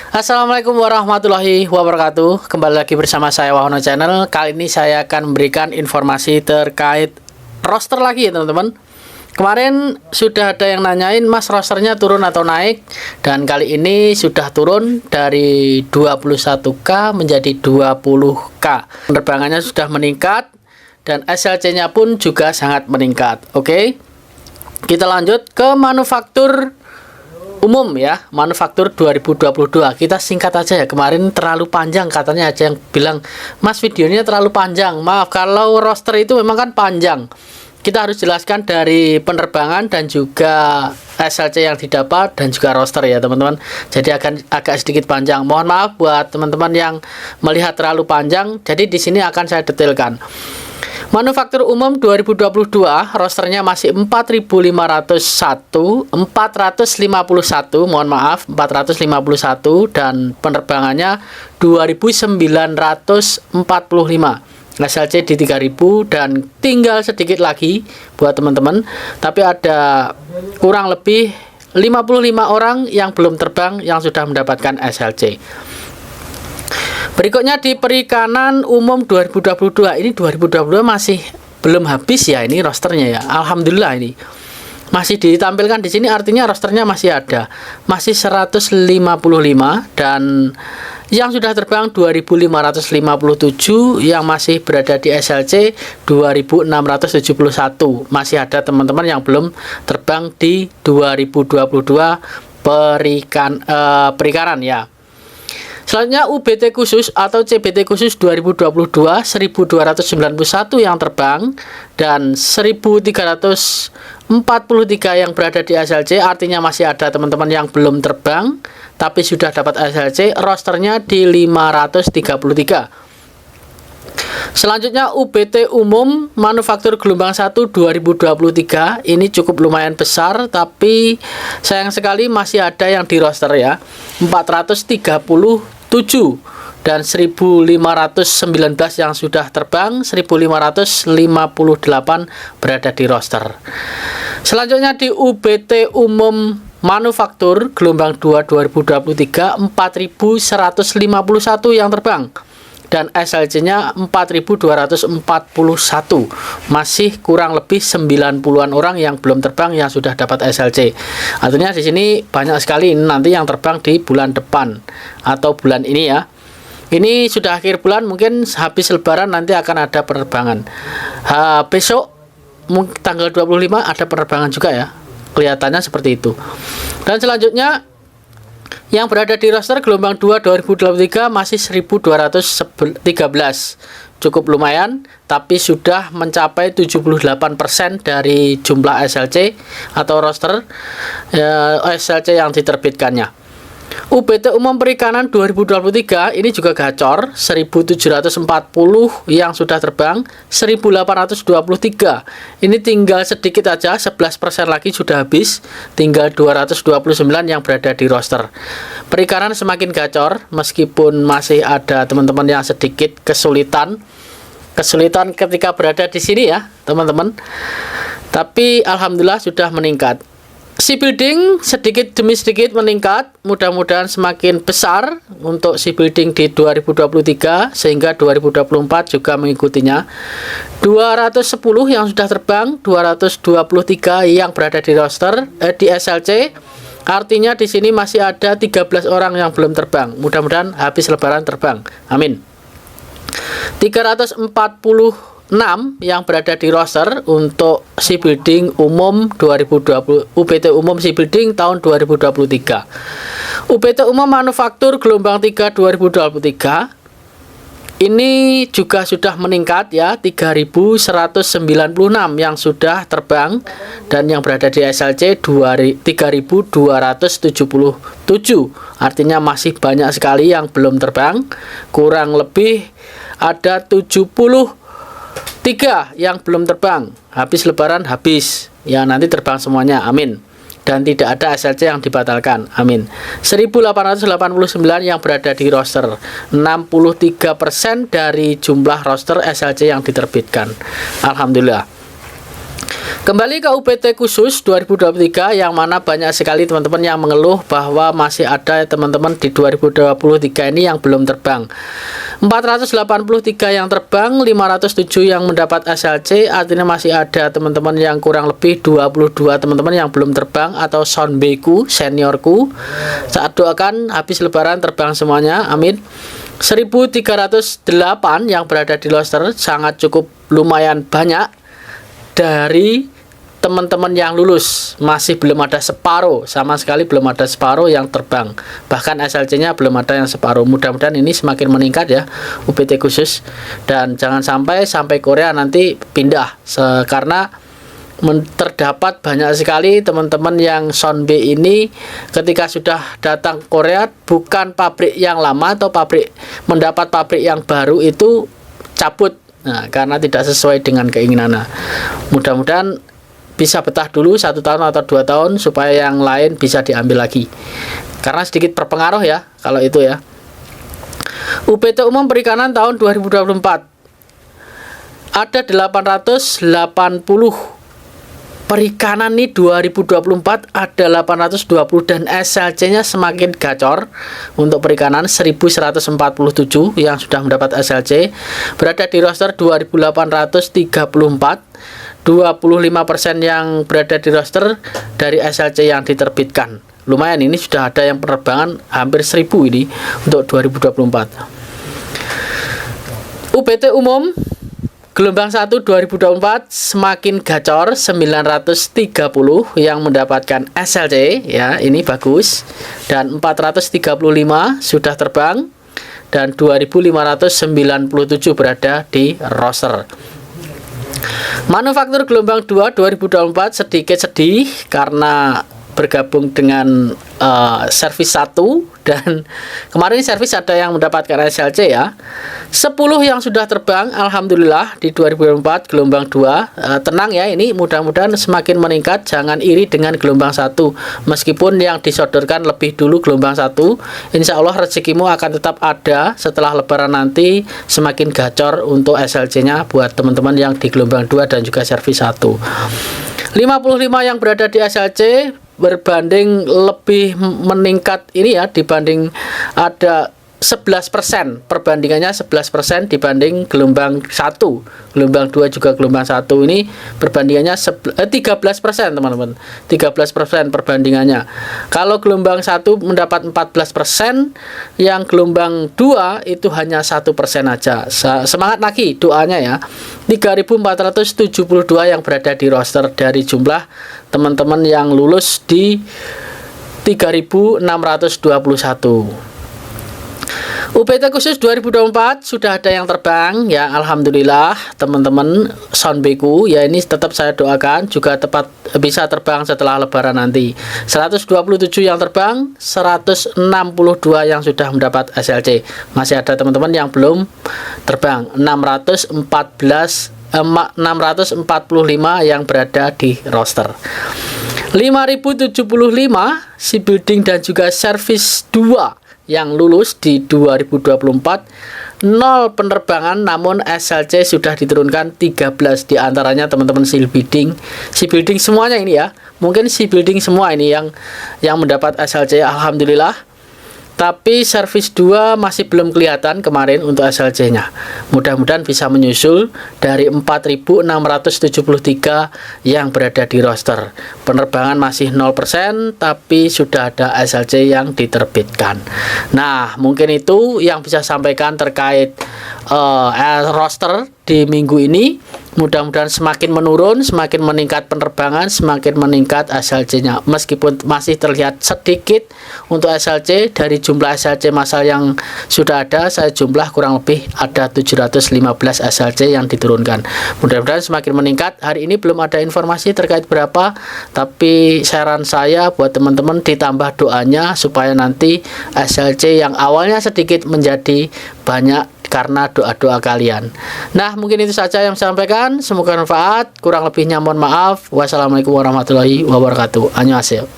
Assalamualaikum warahmatullahi wabarakatuh. Kembali lagi bersama saya Wahono Channel. Kali ini saya akan memberikan informasi terkait roster lagi ya teman-teman. Kemarin sudah ada yang nanyain, Mas, rosternya turun atau naik? Dan kali ini sudah turun dari 21K menjadi 20K. Penerbangannya sudah meningkat dan SLC-nya pun juga sangat meningkat. Oke. Kita lanjut ke manufaktur umum ya, manufaktur 2022. Kita singkat aja ya, kemarin terlalu panjang katanya, aja yang bilang, Mas, videonya terlalu panjang. Maaf, kalau roster itu memang kan panjang. Kita harus jelaskan dari penerbangan dan juga SLC yang didapat dan juga roster ya teman-teman. Jadi akan agak sedikit panjang. Mohon maaf buat teman-teman yang melihat terlalu panjang. Jadi di sini akan saya detailkan. Manufaktur umum 2022 rosternya masih 4.501, 451, mohon maaf, 451, dan penerbangannya 2.945. SLC di 3.000 dan tinggal sedikit lagi buat teman-teman. Tapi ada kurang lebih 55 orang yang belum terbang yang sudah mendapatkan SLC. Berikutnya di perikanan umum 2022. Ini 2022 masih belum habis ya ini rosternya ya. Alhamdulillah ini masih ditampilkan di sini, artinya rosternya masih ada. Masih 155 dan yang sudah terbang 2.557, yang masih berada di SLC 2.671. Masih ada teman-teman yang belum terbang di 2022 perikanan ya. Selanjutnya UBT khusus atau CBT khusus 2022 1.291 yang terbang dan 1.343 yang berada di SLC, artinya masih ada teman-teman yang belum terbang tapi sudah dapat SLC, rosternya di 533. Selanjutnya UBT umum manufaktur gelombang 1 2023. Ini cukup lumayan besar, tapi sayang sekali masih ada yang di roster ya. 437 dan 1.519 yang sudah terbang, 1.558 berada di roster. Selanjutnya di UBT umum manufaktur gelombang 2 2023 4.151 yang terbang dan SLC-nya 4.241. Masih kurang lebih 90-an orang yang belum terbang yang sudah dapat SLC. Artinya di sini banyak sekali nanti yang terbang di bulan depan atau bulan ini ya. Ini sudah akhir bulan, mungkin habis lebaran nanti akan ada penerbangan. Besok tanggal 25 ada penerbangan juga ya. Kelihatannya seperti itu. Dan selanjutnya yang berada di roster gelombang 2 2023 masih 1.213. Cukup lumayan, tapi sudah mencapai 78% dari jumlah SLC atau roster SLC yang diterbitkannya. UBT umum perikanan 2023 ini juga gacor, 1.740 yang sudah terbang, 1.823. Ini tinggal sedikit aja, 11% lagi sudah habis, tinggal 229 yang berada di roster. Perikanan semakin gacor, meskipun masih ada teman-teman yang sedikit kesulitan ketika berada di sini ya teman-teman, tapi alhamdulillah sudah meningkat. Shipbuilding sedikit demi sedikit meningkat, mudah-mudahan semakin besar untuk shipbuilding di 2023 sehingga 2024 juga mengikutinya. 210 yang sudah terbang, 223 yang berada di roster di SLC. Artinya di sini masih ada 13 orang yang belum terbang. Mudah-mudahan habis lebaran terbang. Amin. 346 yang berada di roster untuk shipbuilding umum 2020, UBT umum shipbuilding tahun 2023. UBT umum manufaktur gelombang 3 2023 ini juga sudah meningkat ya, 3.196 yang sudah terbang dan yang berada di SLC 3.277. Artinya masih banyak sekali yang belum terbang, kurang lebih ada 73 yang belum terbang. Habis lebaran habis ya, nanti terbang semuanya, amin. Dan tidak ada SLC yang dibatalkan, amin. 1.889 yang berada di roster, 63% dari jumlah roster SLC yang diterbitkan, alhamdulillah. Kembali ke UPT khusus 2023 yang mana banyak sekali teman-teman yang mengeluh bahwa masih ada teman-teman di 2023 ini yang belum terbang. 483 yang terbang, 507 yang mendapat SLC, artinya masih ada teman-teman yang kurang lebih 22 teman-teman yang belum terbang atau sonbeku, seniorku. Saat doakan habis lebaran terbang semuanya, amin. 1308 yang berada di roster, sangat cukup lumayan banyak. Dari teman-teman yang lulus masih belum ada separuh, sama sekali belum ada separuh yang terbang, bahkan SLC-nya belum ada yang separuh. Mudah-mudahan ini semakin meningkat ya UPT khusus, dan jangan sampai Korea nanti pindah karena terdapat banyak sekali teman-teman yang Sonbe ini ketika sudah datang Korea bukan pabrik yang lama atau mendapat pabrik yang baru itu cabut. Nah, karena tidak sesuai dengan keinginan. Mudah-mudahan bisa betah dulu 1 tahun atau 2 tahun supaya yang lain bisa diambil lagi. Karena sedikit berpengaruh ya kalau itu ya. UPT umum perikanan tahun 2024 ada 880 perikanan nih 2024 ada 820 dan SLC-nya semakin gacor. Untuk perikanan 1147 yang sudah mendapat SLC berada di roster 2834. 25% yang berada di roster dari SLC yang diterbitkan. Lumayan, ini sudah ada yang penerbangan hampir 1000 ini untuk 2024. UPT umum gelombang 1 2024 semakin gacor, 930 yang mendapatkan SLC ya, ini bagus, dan 435 sudah terbang dan 2597 berada di roster. Manufaktur gelombang 2 2024 sedikit sedih karena bergabung dengan servis 1, dan kemarin servis ada yang mendapatkan SLC ya. 10 yang sudah terbang alhamdulillah di 2024 gelombang 2. Tenang ya, ini mudah-mudahan semakin meningkat, jangan iri dengan gelombang 1. Meskipun yang disodorkan lebih dulu gelombang 1, insya Allah rezekimu akan tetap ada setelah lebaran nanti, semakin gacor untuk SLC-nya buat teman-teman yang di gelombang 2 dan juga servis 1. 55 yang berada di SLC berbanding lebih meningkat ini ya, dibanding ada 11%, perbandingannya 11% dibanding gelombang 1. Gelombang 2 juga gelombang 1 ini perbandingannya 13% teman-teman. 13% perbandingannya. Kalau gelombang 1 mendapat 14%, yang gelombang 2 itu hanya 1% aja. Semangat lagi doanya ya. 3472 yang berada di roster dari jumlah teman-teman yang lulus di 3621. UPT khusus 2024 sudah ada yang terbang ya, alhamdulillah teman-teman sonbeku ya, ini tetap saya doakan juga tepat bisa terbang setelah lebaran nanti. 127 yang terbang, 162 yang sudah mendapat SLC. Masih ada teman-teman yang belum terbang, 645 yang berada di roster. 5075 si building dan juga service 2 yang lulus di 2024, 0 penerbangan, namun SLC sudah diturunkan 13 diantaranya teman-teman si building semuanya ini ya, mungkin si building semua ini yang mendapat SLC alhamdulillah. Tapi servis 2 masih belum kelihatan kemarin untuk SLC-nya. Mudah-mudahan bisa menyusul dari 4673 yang berada di roster. Penerbangan masih 0%, tapi sudah ada SLC yang diterbitkan. Nah, mungkin itu yang bisa sampaikan terkait roster di minggu ini. Mudah-mudahan semakin menurun, semakin meningkat penerbangan, semakin meningkat SLC-nya. Meskipun masih terlihat sedikit untuk SLC, dari jumlah SLC massal yang sudah ada, saya jumlah kurang lebih ada 715 SLC yang diturunkan. Mudah-mudahan semakin meningkat. Hari ini belum ada informasi terkait berapa, tapi saran saya buat teman-teman ditambah doanya supaya nanti SLC yang awalnya sedikit menjadi banyak karena doa-doa kalian. Nah, mungkin itu saja yang saya sampaikan. Semoga bermanfaat. Kurang lebihnya mohon maaf. Wassalamualaikum warahmatullahi wabarakatuh. Annyeonghaseyo.